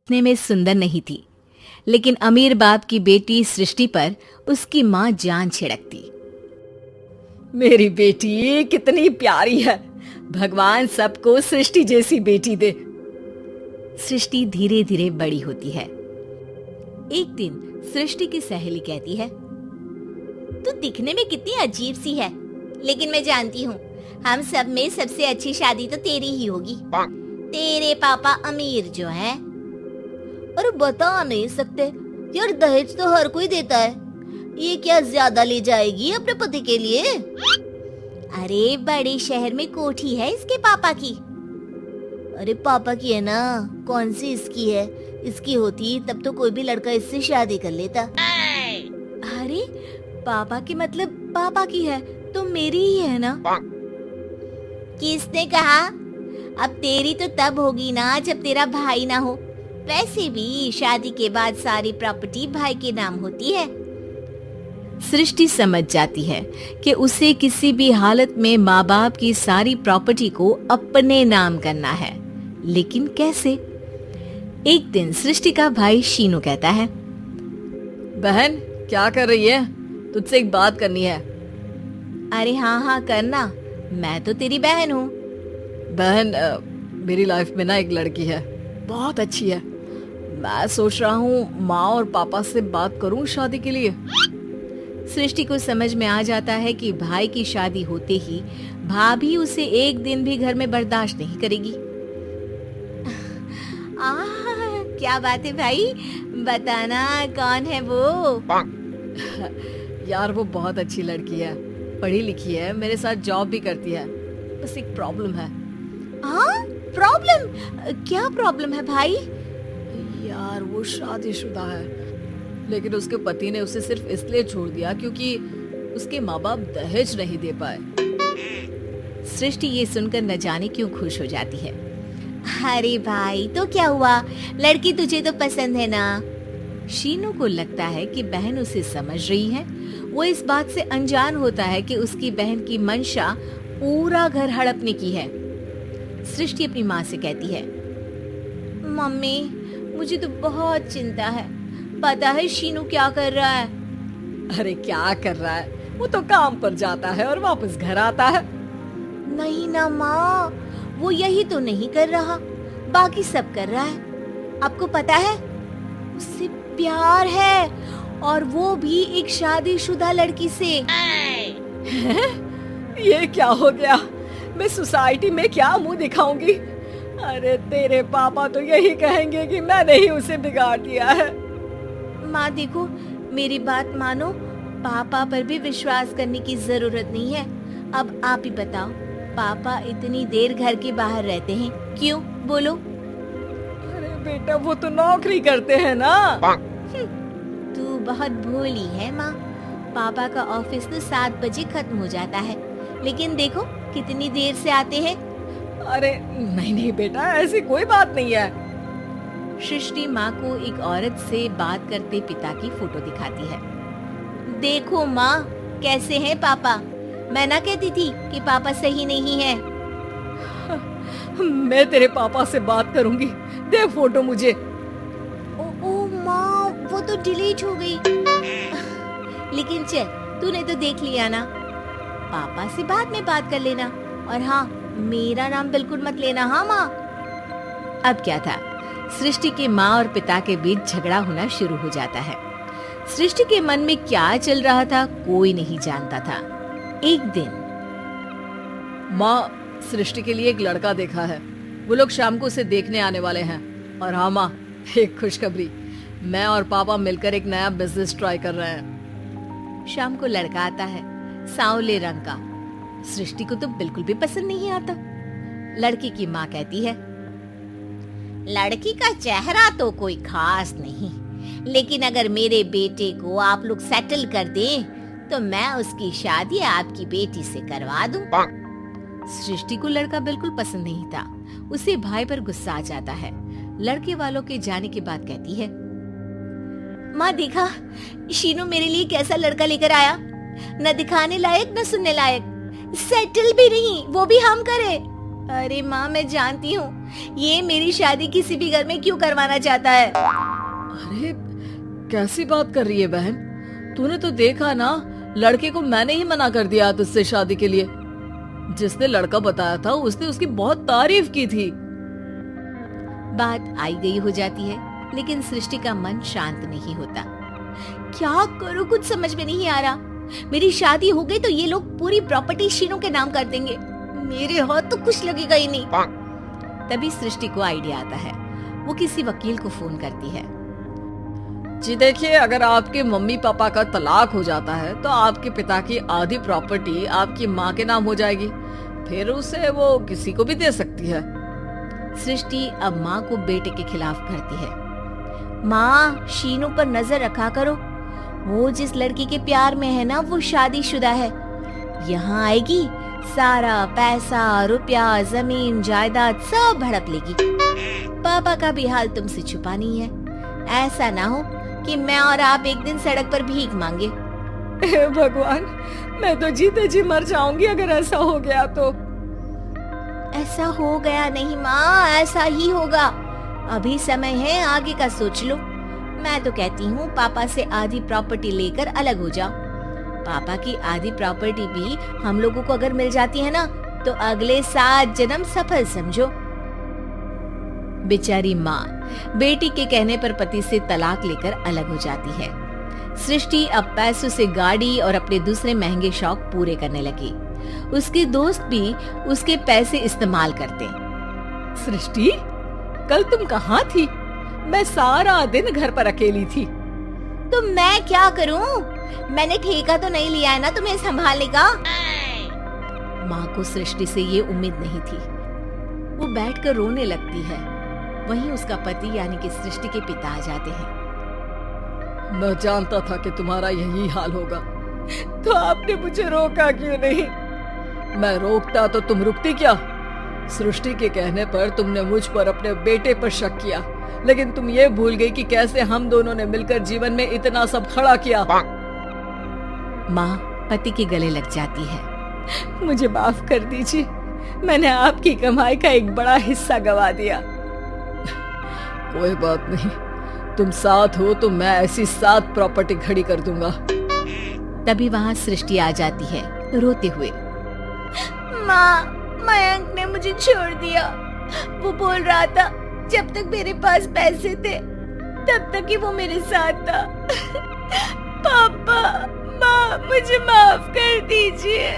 दिखने में सुंदर नहीं थी, लेकिन अमीर बाप की बेटी सृष्टि पर उसकी माँ जान छिड़कती। मेरी बेटी कितनी प्यारी है, भगवान सबको सृष्टि जैसी बेटी दे। सृष्टि धीरे धीरे बड़ी होती है। एक दिन सृष्टि की सहेली कहती है, तू दिखने में कितनी अजीब सी है, लेकिन मैं जानती हूँ हम सब में सबसे अच्छी शादी तो तेरी ही होगी। तेरे पापा अमीर जो है। और बता नहीं सकते यार, दहेज तो हर कोई देता है, ये क्या ज्यादा ले जाएगी अपने पति के लिए? अरे बड़े शहर में कोठी है इसके पापा की। अरे पापा की है ना, कौन सी इसकी है? इसकी होती तब तो कोई भी लड़का इससे शादी कर लेता। अरे पापा की मतलब पापा की है तो मेरी ही है ना? किसने कहा? अब तेरी तो तब होगी ना जब तेरा भाई ना हो। वैसे भी शादी के बाद सारी प्रॉपर्टी भाई के नाम होती है। सृष्टि समझ जाती है कि उसे किसी भी हालत में माँ बाप की सारी प्रॉपर्टी को अपने नाम करना है, लेकिन कैसे? एक दिन सृष्टि का भाई शीनू कहता है, बहन क्या कर रही है? तुझसे एक बात करनी है। अरे हाँ करना, मैं तो तेरी बहन हूँ। बहन मेरी लाइफ में ना एक लड़की है, बहुत अच्छी है। मैं सोच रहा हूँ माँ और पापा से बात करूँ शादी के लिए। सृष्टि को समझ में आ जाता है कि भाई की शादी होते ही भाभी उसे एक दिन भी घर में बर्दाश्त नहीं करेगी। क्या बात है भाई, बताना कौन है वो? यार वो बहुत अच्छी लड़की है, पढ़ी लिखी है, मेरे साथ जॉब भी करती है। बस एक प्रॉब्लम है। हाँ प्रॉब्लम? क्या प्रॉब्लम है भाई? यार वो शादीशुदा है, लेकिन उसके पति ने उसे सिर्फ इसलिए छोड़ दिया क्योंकि उसके माँ बाप दहेज नहीं दे पाए। सृष्टि ये सुनकर न जाने क्यों खुश हो जाती है। अरे भाई तो क्या हुआ, लड़की तुझे तो पसंद है ना? शीनू को लगता है कि बहन उसे समझ रही है। वो इस बात से अनजान होता है कि उसकी बहन की मंशा पूरा घर हड़पने की है। सृष्टि अपनी माँ से कहती है, मम्मी मुझे तो बहुत चिंता है। पता है शीनू क्या कर रहा है? अरे क्या कर रहा है? वो तो काम पर जाता है और वापस घर आता है। नहीं ना माँ, वो यही तो नहीं कर रहा, बाकी सब कर रहा है। आपको पता है उससे प्यार है, और वो भी एक शादीशुदा लड़की से। ये क्या हो गया? मैं सोसाइटी में क्या मुंह दिखाऊंगी? अरे तेरे पापा तो यही कहेंगे कि मैंने ही उसे बिगाड़ दिया है। माँ देखो, मेरी बात मानो, पापा पर भी विश्वास करने की जरूरत नहीं है। अब आप ही बताओ, पापा इतनी देर घर के बाहर रहते हैं क्यों? बोलो। अरे बेटा वो तो नौकरी करते हैं ना। तू बहुत भोली है माँ। पापा का ऑफिस तो 7 बजे खत्म हो जाता है, लेकिन देखो कितनी देर से आते हैं। अरे नहीं बेटा, ऐसी कोई बात नहीं है। सृष्टि माँ को एक औरत से बात करते पिता की फोटो दिखाती है। देखो माँ कैसे हैं पापा। मैं ना कहती थी कि पापा सही नहीं है। मैं तेरे पापा से बात करूंगी, दे फोटो मुझे। ओ माँ, वो तो डिलीट हो गई। लेकिन चल, तूने तो देख लिया ना। पापा से बाद में बात कर लेना, और हाँ मेरा नाम बिल्कुल मत लेना। हाँ माँ। अब क्या था, सृष्टि के माँ और पिता के बीच झगड़ा होना शुरू हो जाता है। सृष्टि के मन में क्या चल रहा था कोई नहीं जानता था। एक दिन, माँ सृष्टि के लिए एक लड़का देखा है, वो लोग शाम को उसे देखने आने वाले हैं। और हाँ माँ, एक खुशखबरी, मैं और पापा मिलकर एक नया बिजनेस ट्राई कर रहे हैं। शाम को लड़का आता है, सांवले रंग का। सृष्टि को तो बिल्कुल भी पसंद नहीं आता। लड़की की माँ कहती है, लड़की का चेहरा तो कोई खास नहीं, लेकिन अगर मेरे बेटे को आप लोग सेटल कर दें तो मैं उसकी शादी आपकी बेटी से करवा दूं। सृष्टि को लड़का बिल्कुल पसंद नहीं था। उसे भाई पर गुस्सा आ जाता है। लड़के वालों के जाने के बाद कहती है, माँ देखा शीनू मेरे लिए कैसा लड़का लेकर आया, न दिखाने लायक न सुनने लायक, सेटल भी नहीं, वो भी हम करे। अरे माँ, मैं जानती हूँ ये मेरी शादी किसी भी घर में क्यों करवाना चाहता है। अरे कैसी बात कर रही है बहन, तूने तो देखा ना, लड़के को मैंने ही मना कर दिया तुझसे शादी के लिए। जिसने लड़का बताया था उसने उसकी बहुत तारीफ की थी। बात आई गई हो जाती है, लेकिन सृष्टि का मन शांत नहीं होता। क्या करूँ, कुछ समझ में नहीं आ रहा। मेरी शादी हो गई तो ये लोग पूरी प्रॉपर्टी शीनू के नाम कर देंगे, मेरे हाथ तो कुछ लगेगा ही नहीं। तभी सृष्टि को आइडिया आता है। वो किसी वकील को फोन करती है। जी देखिए, अगर आपके मम्मी पापा का तलाक हो जाता है तो आपके पिता की आधी प्रॉपर्टी आपकी माँ के नाम हो जाएगी, फिर उसे वो किसी को भी दे सकती है। सृष्टि अब माँ को बेटे के खिलाफ करती है। माँ, शीनू पर नजर रखा करो, वो जिस लड़की के प्यार में है ना वो शादीशुदा है। यहाँ आएगी, सारा पैसा, रुपया, जमीन, जायदाद सब हड़प लेगी। पापा का भी हाल तुमसे छुपा नहीं है। ऐसा ना हो कि मैं और आप एक दिन सड़क पर भीख मांगे। हे भगवान, मैं तो जीते जी मर जाऊंगी अगर ऐसा हो गया तो। ऐसा हो गया नहीं माँ, ऐसा ही होगा। अभी समय है, आगे का सोच लो। मैं तो कहती हूँ पापा से आधी प्रॉपर्टी लेकर अलग हो जाओ। पापा की आधी प्रॉपर्टी भी हम लोगों को अगर मिल जाती है ना तो अगले 7 जन्म सफल समझो। बेचारी माँ बेटी के कहने पर पति से तलाक लेकर अलग हो जाती है। सृष्टि अब पैसों से गाड़ी और अपने दूसरे महंगे शौक पूरे करने लगी। उसके दोस्त भी उसके पैसे इस्तेमाल करते। सृष्टि, कल तुम कहाँ थी? मैं सारा दिन घर पर अकेली थी। तो मैं क्या करूं? मैंने ठेका तो नहीं लिया है ना तुम्हें संभालने का। माँ को सृष्टि से ये उम्मीद नहीं थी। वो बैठकर रोने लगती है। वहीं उसका पति यानी कि सृष्टि के पिता आ जाते हैं। मैं जानता था कि तुम्हारा यही हाल होगा, तो आपने मुझे रोका क्यों नहीं? मैं रोकता तो तुम रुकती क्या? सृष्टि के कहने पर तुमने मुझ पर, अपने बेटे पर शक किया, लेकिन तुम ये भूल गई कि कैसे हम दोनों ने मिलकर जीवन में इतना सब खड़ा किया। माँ पति के गले लग जाती है। मुझे माफ कर दीजिए, मैंने आपकी कमाई का एक बड़ा हिस्सा गवा दिया। कोई बात नहीं, तुम साथ हो तो मैं ऐसी 7 प्रॉपर्टी खड़ी कर दूंगा। तभी वहाँ सृष्टि आ जाती है रोते हुए। माँ, मयंक ने मुझे छोड़ दिया। वो बोल रहा था जब तक मेरे पास पैसे थे तब तक ही वो मेरे साथ था। पापा, माँ, मुझे माफ कर दीजिए।